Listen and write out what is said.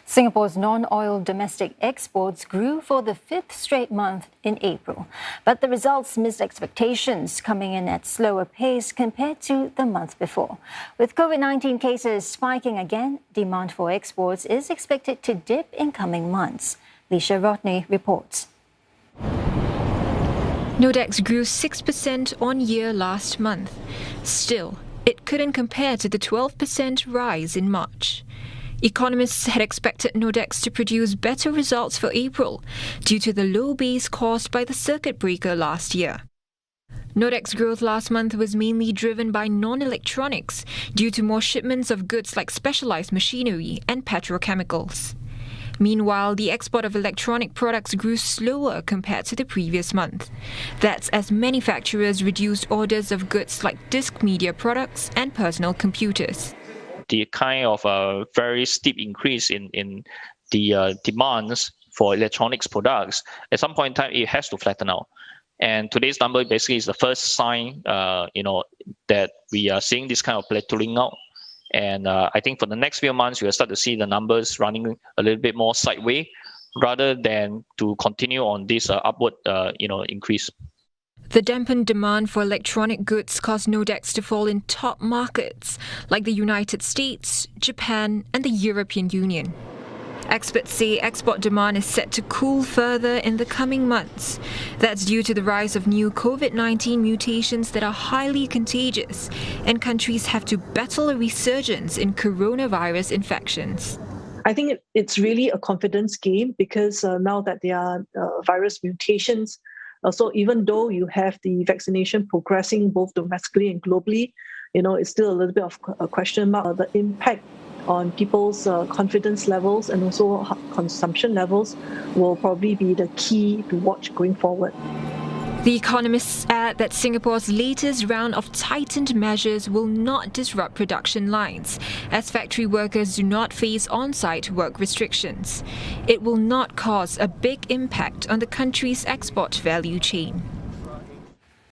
Singapore's non-oil domestic exports grew for the fifth straight month in April, but the results missed expectations, coming in at slower pace compared to the month before. With COVID-19 cases spiking again, demand for exports is expected to dip in coming months. Lisha Rodney reports. Nodex grew 6% on year last month. Still, it couldn't compare to the 12% rise in March. Economists had expected Nodex to produce better results for April due to the low base caused by the circuit breaker last year. Nodex growth last month was mainly driven by non-electronics due to more shipments of goods like specialized machinery and petrochemicals. Meanwhile, the export of electronic products grew slower compared to the previous month. That's as manufacturers reduced orders of goods like disc media products and personal computers. The kind of very steep increase in the demands for electronics products, at some point in time, it has to flatten out. And today's number basically is the first sign, that we are seeing this kind of plateauing out. And I think for the next few months, we'll start to see the numbers running a little bit more sideways, rather than to continue on this upward, increase. The dampened demand for electronic goods caused Nodex to fall in top markets like the United States, Japan, and the European Union. Experts say export demand is set to cool further in the coming months. That's due to the rise of new COVID-19 mutations that are highly contagious, and countries have to battle a resurgence in coronavirus infections. I think it's really a confidence game because now that there are virus mutations, so even though you have the vaccination progressing both domestically and globally, it's still a little bit of a question mark. The impact on people's confidence levels and also consumption levels will probably be the key to watch going forward. The economists add that Singapore's latest round of tightened measures will not disrupt production lines, as factory workers do not face on-site work restrictions. It will not cause a big impact on the country's export value chain.